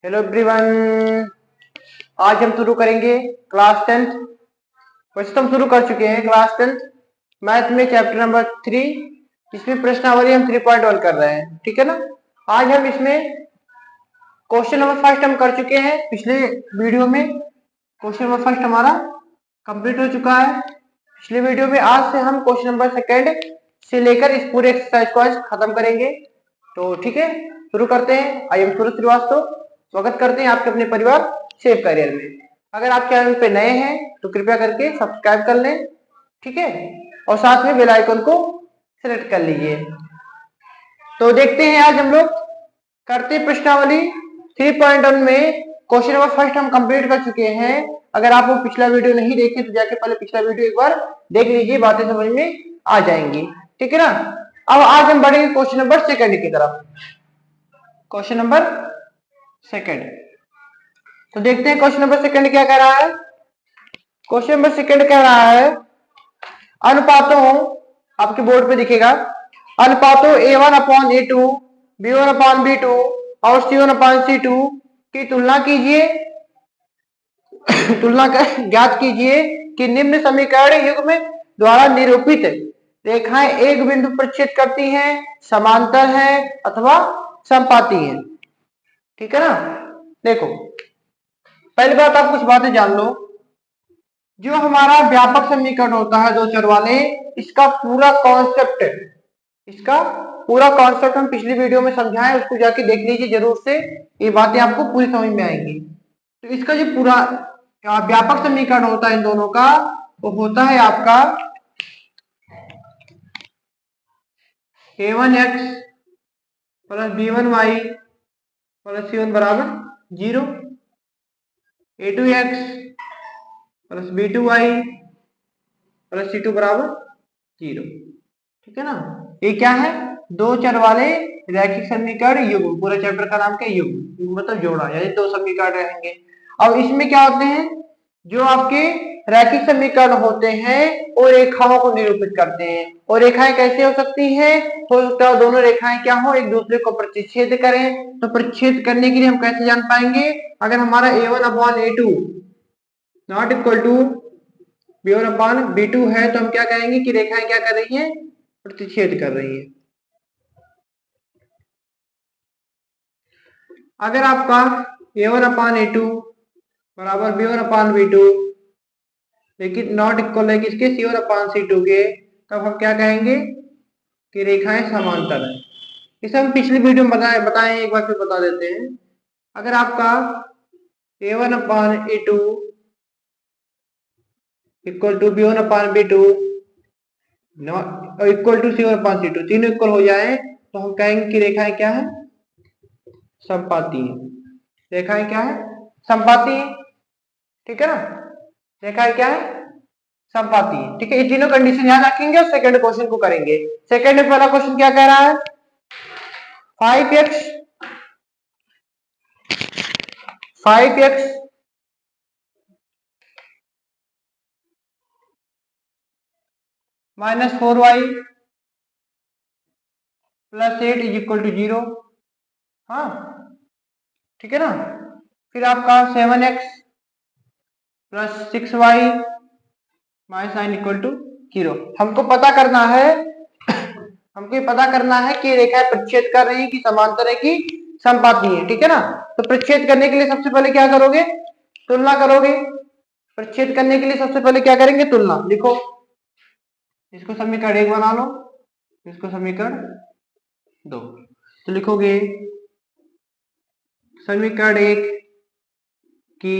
Hello everyone, आज हम शुरू करेंगे क्लास 10th। वैसे तो हम शुरू कर चुके हैं क्लास 10th मैथ में चैप्टर नंबर 3। इसमें प्रश्नावली हम 3.1 कर रहे हैं, ठीक है ना। आज हम इसमें क्वेश्चन नंबर फर्स्ट हम कर चुके हैं। पिछले वीडियो में क्वेश्चन नंबर फर्स्ट हमारा कंप्लीट हो चुका है। पिछले वीडियो में आज से हम क्वेश्चन नंबर सेकेंड से लेकर इस पूरे एक्सरसाइज को आज खत्म करेंगे। तो ठीक है, शुरू करते हैं। आई एम सूरज श्रीवास्तव, स्वागत करते हैं आपके अपने परिवार सेव करियर में। अगर आप चैनल पे नए हैं तो कृपया करके सब्सक्राइब कर लें, ठीक है, और साथ में बेल आइकन को सेलेक्ट कर लीजिए। तो देखते हैं, आज हम लोग करते प्रश्नावली 3.1 में क्वेश्चन नंबर फर्स्ट हम कंप्लीट कर चुके हैं। अगर आप वो पिछला वीडियो नहीं देखे तो जाके पहले पिछला वीडियो एक बार देख लीजिए, बातें समझ में आ जाएंगी, ठीक है ना। अब आज हम बढ़ेंगे क्वेश्चन नंबर सेकंड की तरफ। क्वेश्चन नंबर सेकंड, तो देखते हैं क्वेश्चन नंबर सेकंड क्या कह रहा है। क्वेश्चन नंबर सेकंड कह रहा है अनुपातों, आपके बोर्ड पे दिखेगा, अनुपातों A1/A2, B1/B2 और C1/C2 की तुलना कीजिए तुलना कर ज्ञात कीजिए कि निम्न समीकरण युग्म द्वारा निरूपित रेखाएं एक बिंदु पर छेद करती हैं, समांतर है अथवा समपाती है, ठीक है ना। देखो, पहली बात आप कुछ बातें जान लो। जो हमारा व्यापक समीकरण होता है दो चर वाले, इसका पूरा कॉन्सेप्ट हम पिछली वीडियो में समझाएं, उसको जाके देख लीजिए जरूर से, ये बातें आपको पूरी समझ में आएंगी। तो इसका जो पूरा व्यापक समीकरण होता है इन दोनों का, वो होता है आपका A1x plus B1y plus C1 बराबर 0, A2x plus B2y plus C2 बराबर 0, ठीक है ना। ये क्या है? दो चर वाले रैखिक समीकरण युग्म। पूरा चैप्टर का नाम क्या है? युग्म मतलब जोड़ा, यानी दो समीकरण रहेंगे। अब इसमें क्या होते हैं, जो आपके रैखिक समीकरण होते हैं वो रेखाओं को निरूपित करते हैं। और रेखाएं कैसे हो सकती हैं? हो सकता है दोनों रेखाएं क्या हो, एक दूसरे को प्रतिच्छेद करें। तो प्रतिच्छेद करने के लिए हम कैसे जान पाएंगे? अगर हमारा A1/A2 not equal to B1/B2 है तो हम क्या कहेंगे कि रेखाएं क्या कर रही हैं? प्रतिच्छेद कर रही है। अगर आपका A1/A2 बराबर B1/B2 लेकिन नॉट इक्वल है किसके? C1/C2 के, तब हम क्या कहेंगे कि रेखाएं समांतर है। इसे हम पिछली वीडियो में बताए एक बार फिर बता देते हैं। अगर आपका A1/A2 equal to B1/B2 equal to C1/C2, तीनों इक्वल हो जाए तो हम कहेंगे कि रेखाएं क्या है? समपाती है। रेखाएं क्या है? समपाती है, ठीक है ना। रेखाएं क्या है? समपाती है, ठीक है। ये तीनों कंडीशन याद रखेंगे और सेकंड क्वेश्चन को करेंगे। सेकंड में पहला क्वेश्चन क्या कह रहा है? 5x minus 4y plus 8 is equal to 0, हाँ, ठीक है ना। फिर आपका 7x plus 6y minus 9 equal to 0। हमको पता करना है कि रेखाएं प्रतिच्छेद कर रही है कि समांतर है कि समपाती है, ठीक है ना। तो प्रतिच्छेद करने के लिए सबसे पहले क्या करोगे? तुलना करोगे। प्रतिच्छेद करने के लिए सबसे पहले क्या करेंगे? तुलना। लिखो, इसको समीकरण 1 बना लो, इसको समीकरण 2। तो लिखोगे समीकरण 1 की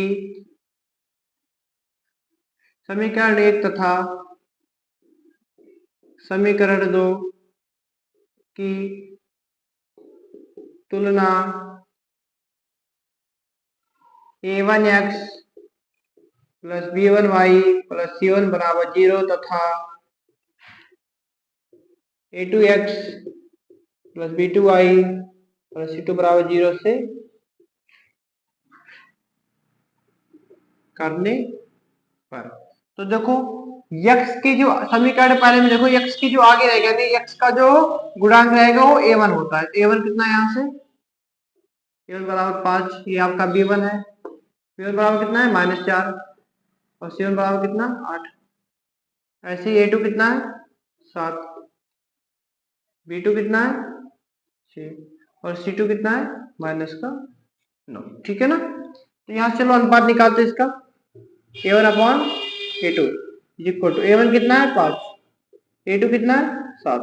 समीकरण 1 तथा समीकरण 2 की तुलना A1x plus B1y plus C1 बराबर 0 तथा A2x plus B2y plus C2 बराबर 0 से करने पर। तो देखो, x की जो समीकरण पहले में देखो, x की जो आगे रहेगा, यानी x का जो गुणांक रहेगा वो A1 होता है। A1 कितना है यहाँ से? A1 बराबर 5, ये आपका B1 है। B1 बराबर कितना है -4 और C1 बराबर कितना 8। ऐसे ही A2 कितना है 7, B2 कितना है 6 और C2 कितना है -9। ठीक है ना। तो यहाँ से चलो अनुपात निकालते इसका। A1/A2 इक्वल टू A1 कितना है 5, A2 कितना है 7।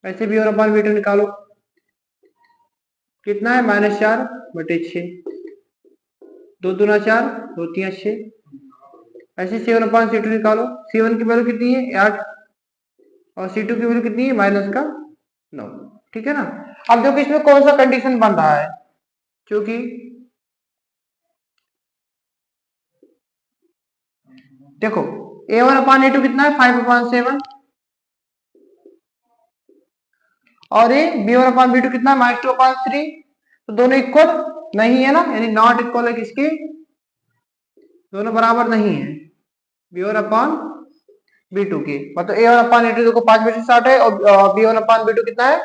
ऐसे B1/B2 निकालो, कितना है -4/6, 2 दूना 4, 2 3 6। ऐसे C1/C2 निकालो, C1 की वैल्यू कितनी है 8 और C2 की वैल्यू कितनी है -9। ठीक है ना। अब देखो इसमें कौन सा कंडीशन बन रहा है, क्योंकि देखो A1/A2 कितना है 5/7 और ये B1/B2 कितना है -2/3। तो दोनों इक्वल नहीं है ना, यानी नॉट इक्वल है किसके, दोनों बराबर नहीं है B1/B2 के। मतलब A1/A2 देखो 5/7 है और B1/B2 कितना है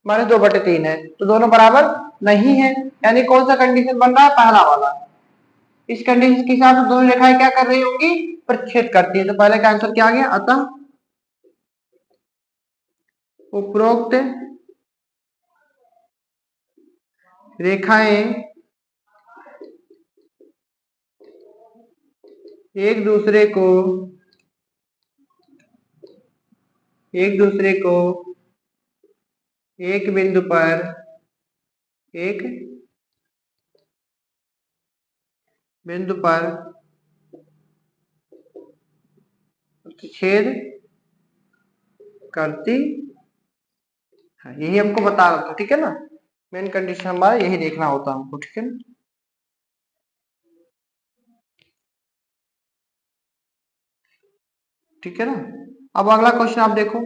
-2/3 है, तो दोनों बराबर नहीं है। यानी कौन सा कंडीशन बन रहा है, पहला वाला। इस कंडीशन के हिसाब से दोनों रेखाएं क्या कर रही होंगी, प्रतिच्छेद करती है। तो पहले का आंसर क्या आ गया, अतः उपरोक्त रेखाएं एक दूसरे को एक बिंदु पर छेद करती है। यही हमको बता रहा था। ठीक है ना, मेन कंडीशन हमारा यही देखना होता हमको। ठीक है ना, ठीक है ना। अब अगला क्वेश्चन आप देखो,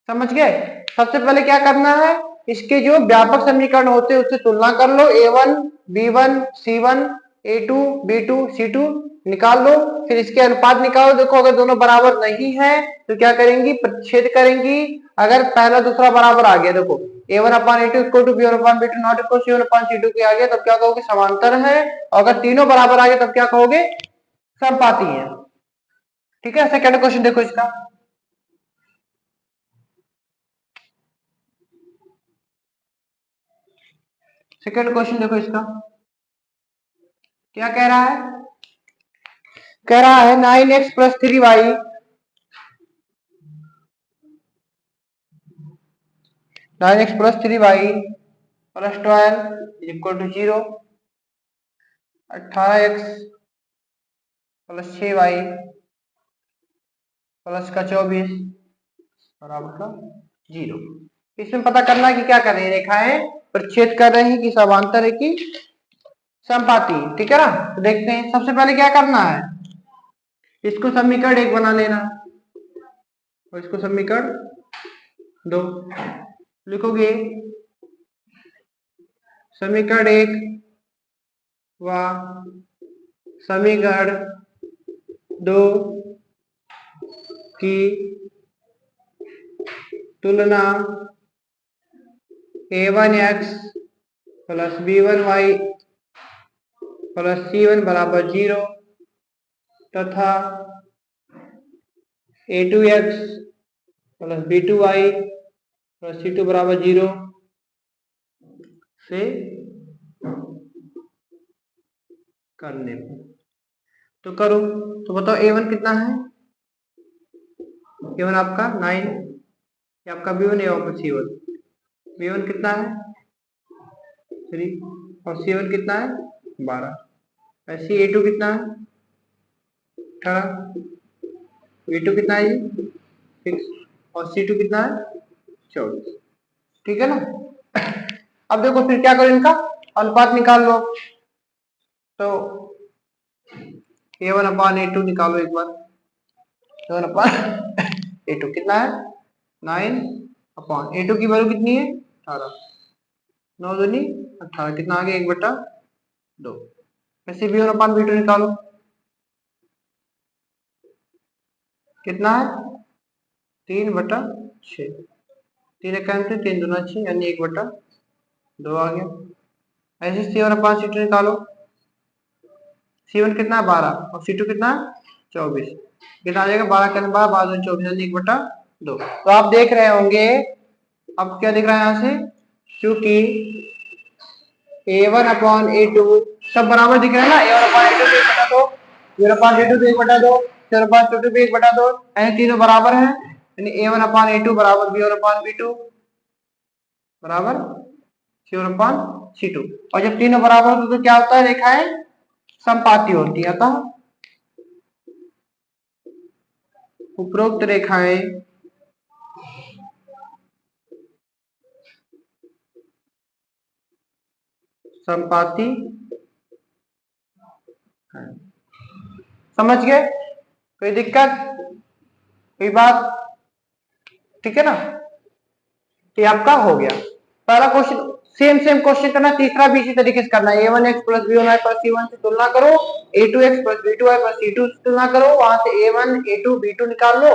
समझ गए। सबसे पहले क्या करना है, इसके जो व्यापक समीकरण होते हैं उससे तुलना कर लो। A1 B1 C1 A2 B2 C2 निकाल लो, फिर इसके अनुपात निकालो। देखो अगर दोनों बराबर नहीं है तो क्या करेंगी, प्रतिच्छेद करेंगी। अगर पहला दूसरा बराबर आ गया, देखो A1/A2 equal to B1/B2 not equal C1/C2 के आ गया, तब क्या कहोगे, समांतर है। और अगर तीनों बराबर आ गए तब क्या कहोगे, समपाती है। ठीक है। सेकंड क्वेश्चन देखो इसका, सेकंड क्वेश्चन देखो इसका क्या कह रहा है। कह रहा है 9x + 3y 9x + 3y + 12 equal to 0। 18x + 6y + 24 बराबर का 0। इसमें पता करना है कि क्या कर रहे हैं, रेखाएं प्रतिच्छेद कर रहे हैं कि समांतर है कि समपाती। ठीक है ना। तो देखते हैं, सबसे पहले क्या करना है, इसको समीकरण 1 बना लेना और इसको समीकरण 2 लिखोगे। समीकरण 1 व समीकरण 2 की तुलना A1x + B1y + C1 = 0 तथा A2x + B2y + C2 = 0 से करने पर। तो करो, तो बताओ A1 कितना है, A1 आपका 9, ये आपका B1 है आपका C1। B1 कितना है 3 और C1 कितना है 12। ऐसे A2 कितना है 18, B2 कितना है 6 और C2 कितना है 24। ठीक है ना। अब देखो फिर क्या करो, इनका अनुपात निकाल लो। तो A1/A2 निकालो एक बार। A1/A2 कितना है 9 A2 की वैल्यू कितनी है 18, 9 दूनी 18, कितना आ गया 1/2। ऐसे B1/B2 निकालो, कितना है 3/6, 3 1 3 दूना 6 यानी 1/2 आ गया। ऐसे C1/C2 निकालो। C1 कितना है 12 और C2 कितना है 24। कितना आ जाएगा 12 के 12 24 1/2। तो आप देख रहे होंगे अब क्या दिख रहा है यहाँ से, क्योंकि A1/A2 सब बराबर दिख रहा है ना। A1/A2 को 1/2, B1/A2 को 1/2, C1/C2 को 1/2, यानी तीनों बराबर है। यानी A1/A2 बराबर B1/B2 बराबर C1/C2। और जब तीनों बराबर होते तो क्या होता है, रेखाएं समपाती होती है। अतः उपरोक्त रेखाएं समपाती। समझ गए? कोई दिक्कत, कोई बात? ठीक है ना। तो आपका हो गया पहला क्वेश्चन। सेम क्वेश्चन करना, तीसरा भी इसी तरीके से करना है। A1x plus B1y plus C1 से तुलना करो, A2x plus B2y plus C2 से तुलना करो, वहां से A1 A2 B2 निकाल लो,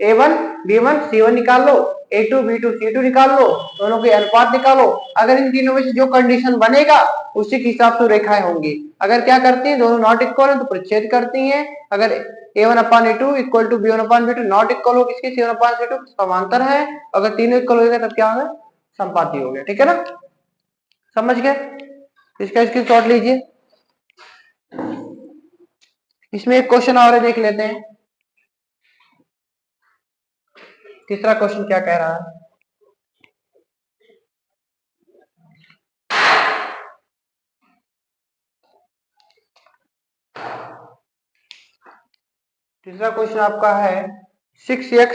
A1 B1 C1 निकाल लो, A2 B2 C2 निकाल लो, दोनों के अनुपात निकालो। अगर इन तीनों में से जो कंडीशन बनेगा उसी के हिसाब से रेखाएं होंगी। अगर क्या करती है, दोनों नॉट इक्वल है तो परिच्छेद करती हैं। अगर A1/A2 equal to B1/B2 not equal हो किसके, C1/C2 समांतर है। अगर तीनों इक्वल हो गए तब क्या होगा, संपाती हो गया। ठीक है ना, समझ गए? इसका स्क्रीनशॉट लीजिए। इसमें एक क्वेश्चन और है, देख लेते हैं। तीसरा क्वेश्चन क्या कह रहा है, तीसरा क्वेश्चन आपका है 6x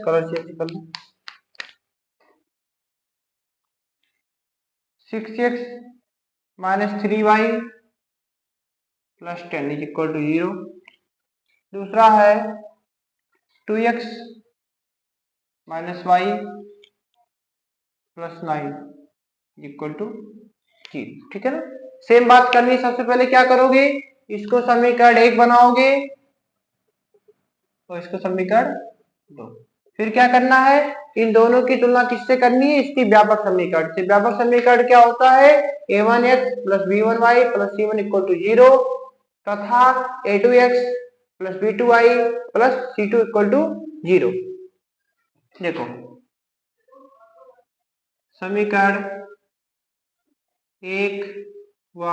कलर चेंज कर लो। 6x minus 3y plus 10 is equal to 0। दूसरा है 2x minus y plus 9 equal to 0। ठीक है ना। सेम बात करनी, सबसे पहले क्या करोगे, इसको समीकरण 1 बनाओगे और इसको समीकरण 2। फिर क्या करना है, इन दोनों की तुलना किससे करनी है, इसकी व्यापक समीकरण से। व्यापक समीकरण क्या होता है, A1x plus B1y plus C1 equal to 0 तथा A2x plus B2y plus C2 equal to 0। देखो समीकरण 1 व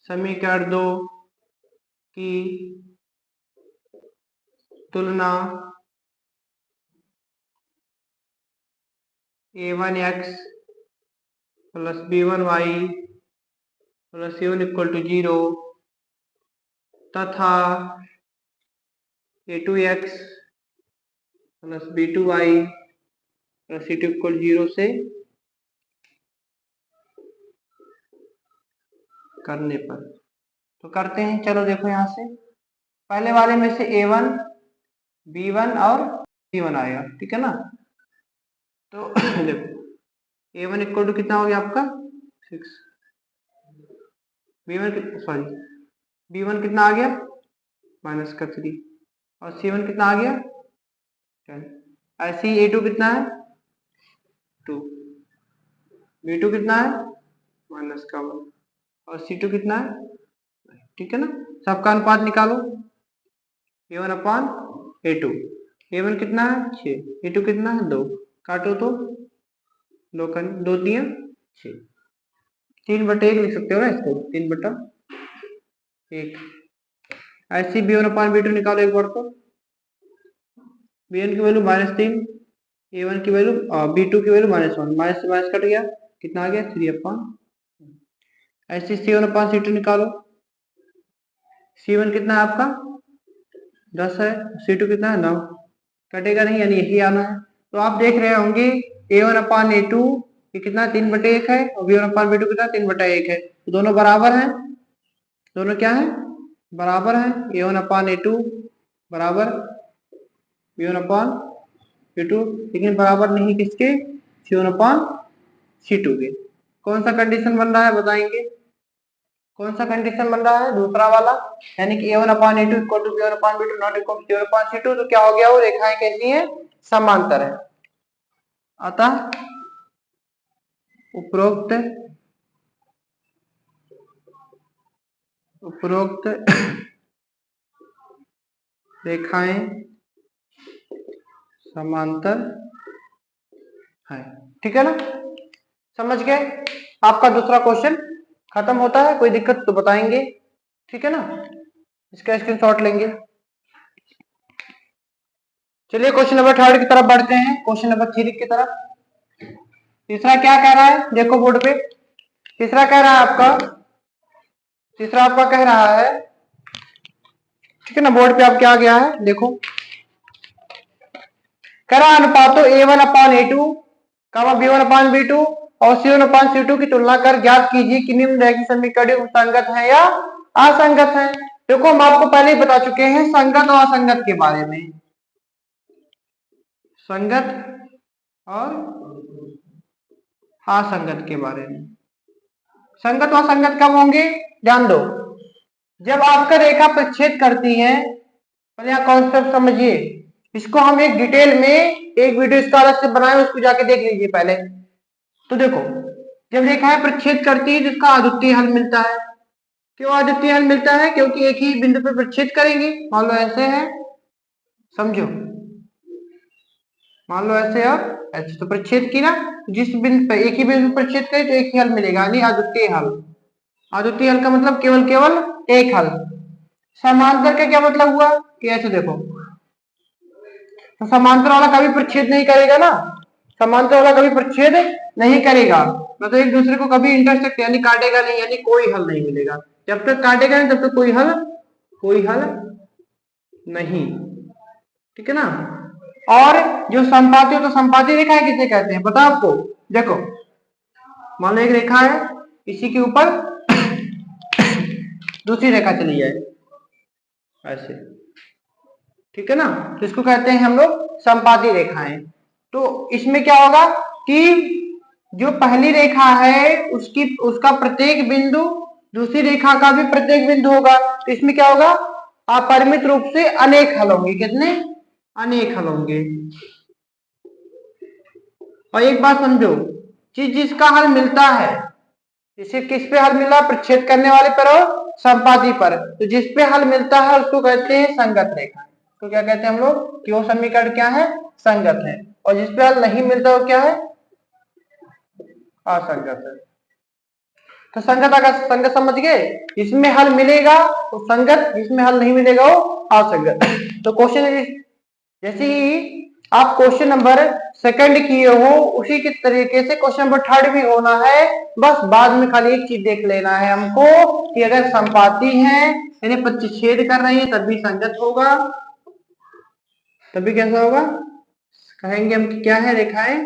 समीकरण 2 की तुलना A1x plus B1y plus C1 equal to 0 तथा A2x plus B2y plus C2 equal 0 से करने पर। तो करते हैं, चलो देखो यहां से पहले वाले में से A1 B1 और C1 आएगा। ठीक है ना। तो देखो A1 इक्वल टू कितना हो गया आपका 6, B1 कितना आ गया माइनस का 3 और C1 कितना आ गया 10। ऐसे ही A2 कितना है 2, B2 कितना है माइनस का 1 और C2 कितना है। ठीक है ना। सबका अनुपात निकालो, A1/A2। A1 कितना है 6, A2 कितना है 2, काटो तो 2 दिया 6, 3/1 लिख सकते हो ना इसको, 3/1। ऐसी B1/B2 निकालो एक बार तो। B1 की वैल्यू -3, A1 की वैल्यू B2 की वैल्यू -1, माइनस से माइनस कट गया, कितना आ गया 3/। ऐसे C1/C2 निकालो। C1 कितना है आपका 10 है, C2 कितना है 9, कटेगा नहीं यानी यही आना है। तो आप देख रहे होंगे A1/A2 ये कितना 3/1 है और B1/B2 कितना 3/1 है। तो दोनों बराबर हैं, दोनों क्या है बराबर है। A1/A2 बराबर B1/B2, लेकिन बराबर नहीं किसके, C1/C2 के। कौन सा कंडीशन बन रहा है बताएंगे, कौन सा कंडीशन बन रहा है, दूसरा वाला, यानी कि A1/A2 equal to B1/B2 not equal to C1/C2। तो क्या हो गया, वो रेखाएं कैसी हैं समांतर है। अतः उपरोक्त रेखाएं समांतर है। ठीक है ना, समझ गए? आपका दूसरा क्वेश्चन खत्म होता है, कोई दिक्कत तो बताएंगे। ठीक है ना, इसका स्क्रीनशॉट लेंगे। चलिए क्वेश्चन नंबर 3 की तरफ बढ़ते हैं, क्वेश्चन नंबर 3 की तरफ। तीसरा क्या कह रहा है, देखो बोर्ड पे। तीसरा कह रहा है आपका कह रहा है, ठीक है ना, बोर्ड पे आप क्या गया है देखो। कह रहा अनुपातों A1/A2, B1/B2 और C1/C2 की तुलना कर ज्ञात कीजिए कि निम्न रैखिक समीकरण संगत है या असंगत है। देखो हम आपको पहले ही बता चुके हैं संगत और असंगत के बारे में। संगत और असंगत के बारे में। संगत और असंगत कब होंगे, ध्यान दो, जब आपका रेखा प्रच्छेद करती है। पहले आप कॉन्सेप्ट समझिए, इसको हम एक डिटेल में एक वीडियो इसका अलग से बनाए, उसको जाके देख लीजिए पहले। तो देखो, जब रेखाएं प्रच्छेद करती है तो इसका अद्वितीय हल मिलता है। क्यों अद्वितीय हल मिलता है, क्योंकि एक ही बिंदु पर प्रच्छेद करेंगे। मान लो ऐसे है, समझो, मान लो ऐसे और ऐसे, तो प्रच्छेद की ना, जिस बिंदु पर एक ही बिंदु पर प्रच्छेद करें तो एक ही हल मिलेगा, यानी अद्वितीय हल। अद्वितीय हल का मतलब केवल एक हल। समांतर का क्या मतलब हुआ कि ऐसे देखो, तो समांतर वाला कभी प्रच्छेद नहीं करेगा ना, समांतर वाला कभी प्रच्छेद नहीं करेगा, मतलब एक दूसरे को कभी इंटरसेक्ट यानी काटेगा नहीं, यानी कोई हल नहीं मिलेगा। जब तक काटेगा नहीं तब तक कोई हल नहीं। ठीक है ना। और जो संपाती हो, तो संपाती रेखाएं किसे कहते हैं पता आपको? देखो मान लो एक रेखा है, इसी के ऊपर दूसरी रेखा चली जाए ऐसे, ठीक है ना, तो इसको कहते हैं हम लोग संपाती रेखाएं। तो इसमें क्या होगा कि जो पहली रेखा है उसका प्रत्येक बिंदु दूसरी रेखा का भी प्रत्येक बिंदु होगा, तो इसमें क्या होगा, अपरिमित रूप से अनेक हल होंगे। कितने? अनेक हल होंगे। और एक बात समझो, जिसका हल मिलता है, इसे किस पे हल मिला, प्रच्छेद करने वाले पर और संपाती पर, तो जिस पे हल मिलता है उसको कहते हैं संगत रेखा। तो क्या कहते हैं हम लोग कि वो समीकरण क्या है, संगत है। और जिस पे हल नहीं मिलता वो क्या है, असंगत है। तो संगत समझ गए, जिसमें हल मिलेगा वो संगत, जिसमें हल नहीं मिलेगा वो असंगत। तो क्वेश्चन जैसे ही आप क्वेश्चन नंबर 2 किए हो, उसी के तरीके से क्वेश्चन नंबर 3 भी होना है। बस बाद में खाली एक चीज देख लेना है हमको कि अगर संपाती है यानी प्रतिच्छेद कर रही है तभी संगत होगा। तभी कैसा होगा, कहेंगे हम कि क्या है, रेखाएं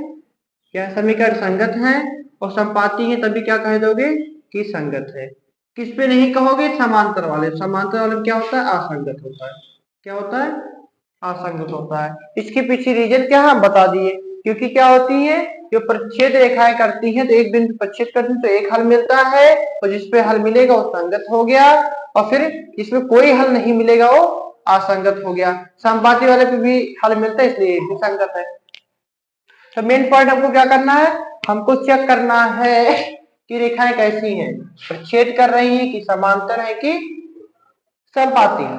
क्या समीकरण संगत है, और संपाती है तभी क्या कह दोगे कि संगत है। किस पे नहीं कहोगे, समांतर वाले। समांतर वाले क्या होता है, असंगत होता है। क्या होता है, असंगत होता है। इसके पीछे रीजन क्या है हम बता दिए, क्योंकि क्या होती है, जो प्रच्छेद रेखाएं करती हैं तो एक बिंदु प्रच्छेद करती है तो एक हल मिलता है, और जिसपे हल मिलेगा वो संगत हो गया, और फिर जिसमें कोई हल नहीं मिलेगा वो असंगत हो गया। संपाती वाले पे भी हल मिलता है इसलिए भी संगत है। तो मेन पॉइंट हमको क्या करना है, हमको चेक करना है कि रेखाएं कैसी हैं, प्रच्छेद कर रही हैं कि समांतर है कि संपाती है।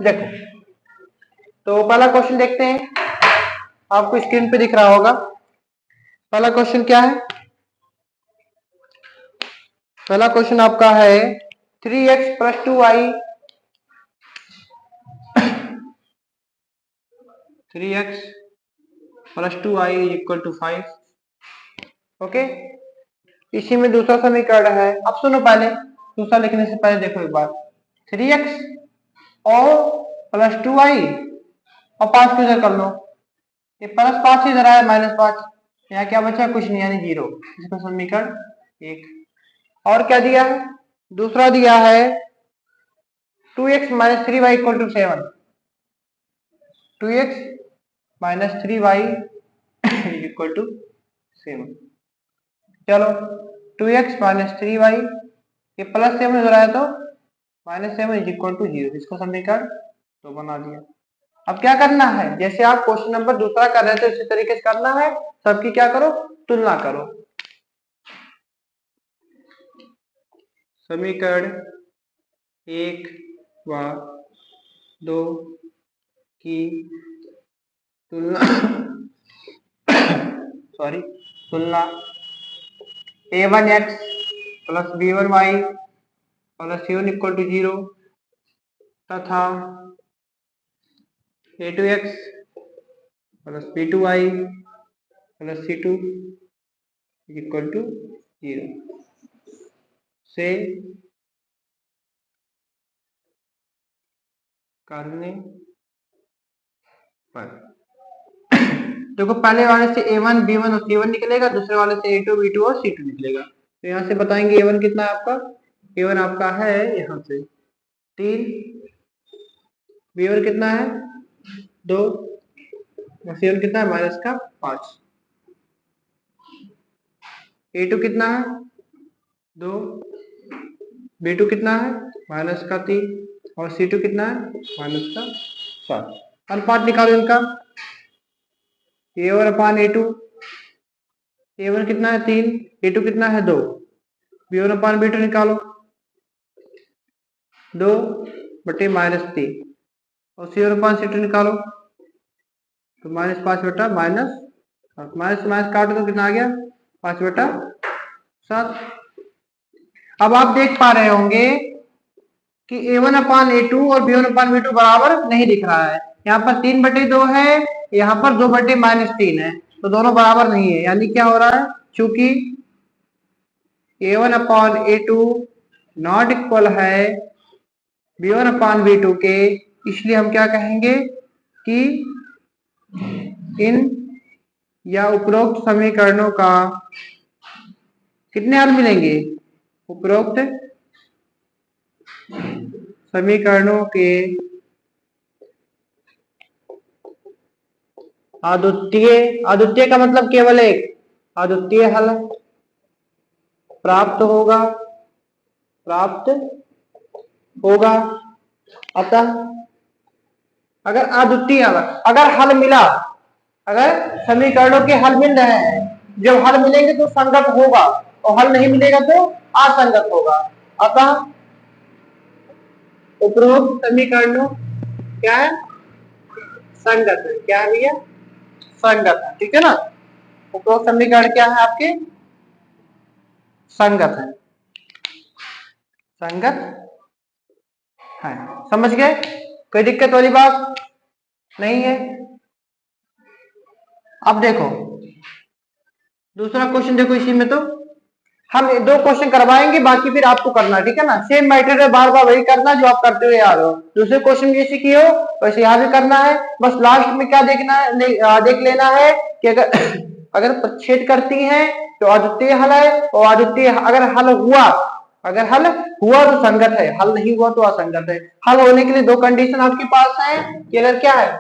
देखो तो पहला क्वेश्चन देखते हैं, आपको स्क्रीन पे दिख रहा होगा। पहला क्वेश्चन क्या है, पहला क्वेश्चन आपका है 3x + 2y 3x + 2y = 5। Okay, इसी में दूसरा समीकरण है। अब सुनो, पहले दूसरा लिखने से पहले देखो एक बार, 3x और +2y और 5 को इधर कर लो, ये +5 इधर आया -5, यहाँ क्या बचा, कुछ नहीं यानी 0। इसका समीकरण 1। और क्या दिया है, दूसरा दिया है 2x - 3y = 7। 2x - 3y = 7। चलो 2x - 3y, ये +7 इधर आया तो -7 = 0। इसका समीकरण तो बना दिया। अब क्या करना है, जैसे आप क्वेश्चन नंबर दूसरा कर रहे थे उसी तरीके से करना है, सबकी क्या करो, तुलना करो। समीकरण 1 व 2 की तुलना तुलना a1x plus b1y plus c1 equal to 0 तथा a2x plus b2y plus c2 equal to 0 से करने पर देखो पहले वाले से a1 b1 और c1 निकलेगा, दूसरे वाले से a2 b2 और c2 निकलेगा। तो यहाँ से बताएंगे a1 कितना है आपका, a1 आपका है यहाँ से 3, b1 कितना है 2 और c1 कितना है माइनस का 5, a2 कितना है 2, b2 कितना है माइनस का 3 और c2 कितना है माइनस का 7। अनुपात निकालो इनका, a1 अपान a2, a1 कितना है 3, a2 कितना है 2, b1 अपान b2 निकालो 2 बटे माइनस 3 और c1 अपान c2 निकालो तो माइनस 5 बटा माइनस माइनस काटो तो कितना आ गया 5 बटा 7। अब आप देख पा रहे होंगे कि a1 अपान a2 और b1 अपान b2 बराबर नहीं दिख रहा है। यहाँ पर 3 बटे 2 है, यहाँ पर 2 बटे माइनस 3 है, तो दोनों बराबर नहीं है। यानी क्या हो रहा है, चूंकि a1 upon a2 not equal है b1 अपान b2 के, इसलिए हम क्या कहेंगे कि इन या उपरोक्त समीकरणों का कितने हल मिलेंगे, उपरोक्त समीकरणों के अद्वितीय का मतलब केवल एक अद्वितीय हल प्राप्त होगा। अतः अगर अद्वितीय अगर हल मिला, अगर समीकरणों के हल मिल रहे हैं, जब हल मिलेंगे तो संगत होगा और हल नहीं मिलेगा तो असंगत होगा। अतः उपरोक्त समीकरणों क्या है, संगत है। क्या है भैया, संगत है, ठीक है ना। उपरोक्त समीकरण क्या है आपके, संगत है, संगत है। समझ गए, कोई दिक्कत वाली बात नहीं है। अब देखो दूसरा क्वेश्चन, देखो इसी में तो हम 2 क्वेश्चन करवाएंगे, बाकी फिर आपको करना, ठीक है ना। सेम मैटर बार बार वही करना जो आप करते हुए आ रहे हो। दूसरे क्वेश्चन भी जैसे किए हो वैसे यहाँ भी करना है। बस लास्ट में क्या देखना है, देख लेना है कि अगर प्रच्छेद करती हैं तो अद्वितीय हल है, और अद्वितीय अगर हल हुआ तो संगत है, हल नहीं हुआ तो असंगत है। हल होने के लिए 2 कंडीशन आपके पास है कि अगर क्या है,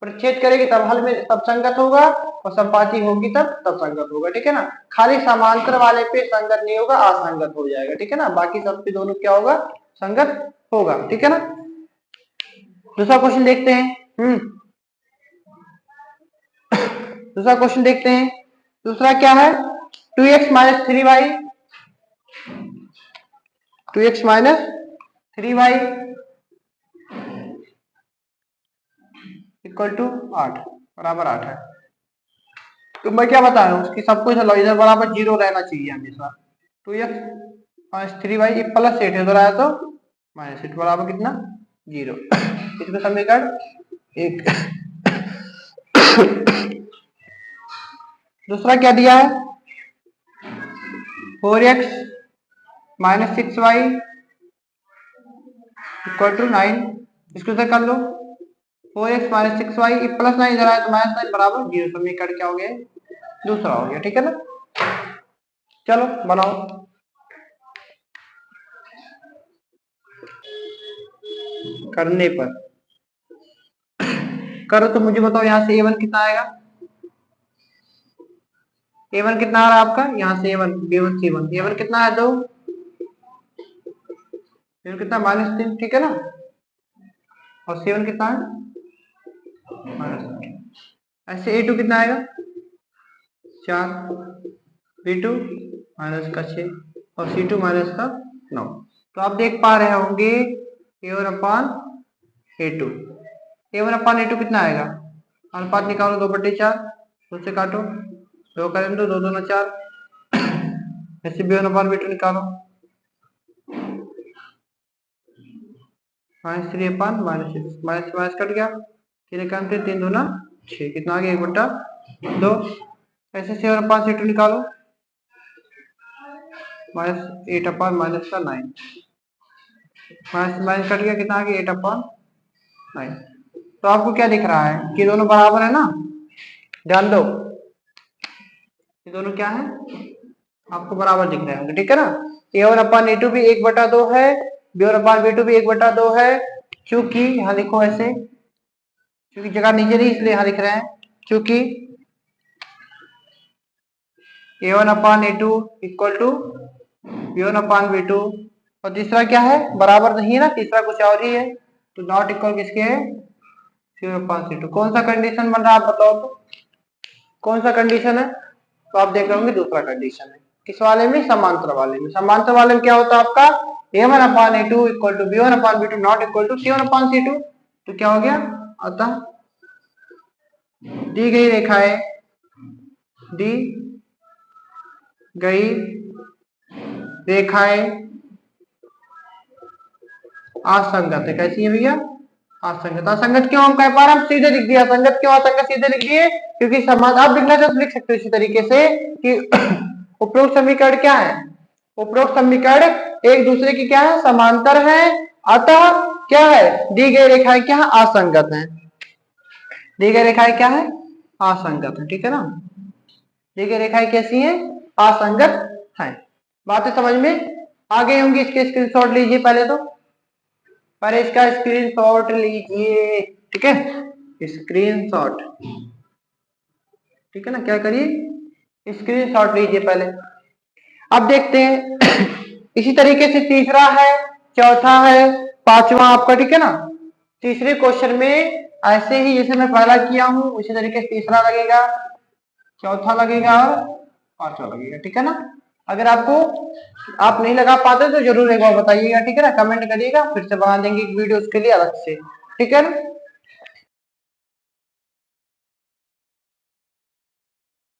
प्रच्छेद करेगी तब हल में तब संगत होगा, और संपाती होगी तब संगत होगा, ठीक है ना। खाली समांतर वाले पे संगत नहीं होगा, असंगत हो जाएगा, ठीक है ना। बाकी सब पे दोनों क्या होगा, संगत होगा, ठीक है ना। दूसरा क्वेश्चन देखते हैं। दूसरा क्वेश्चन देखते हैं। दूसरा क्या है, 2x minus 3y, 2x minus 3y equal to 8 बराबर 8 है। तो मैं क्या बता रहा हूँ, उसकी सब कुछ इधर बराबर 0 रहना चाहिए हमेशा। 2x माइनस 3y प्लस 8 इधर आया तो माइनस 8 बराबर कितना 0। इसमें समीकरण 1। दूसरा क्या दिया है, 4x minus 6y equal to 9। इसको से कर लो, 4x माइनस 6y प्लस 9 इधर आया तो माइनस 9 बराबर 0। समीकरण क्या हो गया, दूसरा हो गया, ठीक है ना। चलो बनाओ। करने पर करो तो मुझे बताओ, यहाँ से a1 कितना आएगा, a1 कितना आ रहा है आपका, यहाँ से a1 b1 c1, a1 कितना है 2, a1 कितना माइनस 3, ठीक है ना, और c1 कितना है माइनस। ऐसे a2 कितना आएगा 4, b2 माइनस का 6 और c2 माइनस का 9। तो आप देख पा रहे होंगे A1/A2, A1/A2 कितना आएगा, अनुपात निकालो 2/4, 2 से काटो, 2 करें 2, 2 दूना 4, ऐसे B1/B2 निकालो, -3 माइनस कट गया, 3 का 3 दूना 6, कितना आ गया 1/2। ऐसे C1/C2 निकालो, -8/-9, माइनस कट गया, कितना आ गया 8/9। तो आपको क्या दिख रहा है कि दोनों बराबर है ना, ध्यान दो, ये दोनों क्या है, आपको बराबर दिख रहे होंगे, ठीक है ना। A1/A2 भी 1/2 है, B1/B2 भी 1/2 है, क्योंकि यहाँ लिखो ऐसे, क्योंकि जगह नीचे नहीं इसलिए यहाँ लिख रहे हैं, क्योंकि A1/A2 इक्वल टू B1/B2, और तीसरा क्या है, बराबर नहीं है ना, तीसरा कुछ और ही है, तो नॉट इक्वल किसके है, C1/C2। कौन सा कंडीशन बन रहा है आप बताओ तो, कौन सा कंडीशन है, तो आप देख रहे होंगे दूसरा कंडीशन है, किस वाले में, समांतर वाले में। समांतर वाले में क्या होता है आपका, A1/A2 equal to B1/B2 not equal to C1/C2। तो क्या हो गया, अतः दी गई रेखाएं, दी गई रेखाएं असंगत है। कैसी है भैया, असंगत। असंगत क्यों हम कह पा रहे हैं, सीधे लिख दिया असंगत क्यों, असंगत सीधे लिख दिए क्योंकि समान, आप लिखना चाहो तो लिख सकते हो इसी तरीके से कि उपरोक्त समीकरण क्या है, उपरोक्त समीकरण एक दूसरे की क्या है, समांतर है, अतः क्या है, दी गई रेखाएं क्या है, असंगत है। दी गई रेखाएं क्या है, असंगत है, ठीक है ना। दी गई रेखाएं कैसी है, असंगत है। बातें समझ में आ गई होंगी, इसके स्क्रीनशॉट लीजिए पहले इसका स्क्रीनशॉट लीजिए, ठीक है, स्क्रीनशॉट, ठीक है ना, क्या करिए, स्क्रीनशॉट लीजिए पहले। अब देखते हैं इसी तरीके से तीसरा है, चौथा है, पांचवा आपका, ठीक है ना। तीसरे क्वेश्चन में ऐसे ही जैसे मैं पहला किया हूं उसी तरीके से तीसरा लगेगा, चौथा लगेगा और पांचवा लगेगा, ठीक है ना। अगर आपको आप नहीं लगा पाते तो जरूर एक बार बताइएगा, ठीक है ना, कमेंट करिएगा, फिर से बना देंगे एक वीडियो उसके लिए अलग से, ठीक है ना।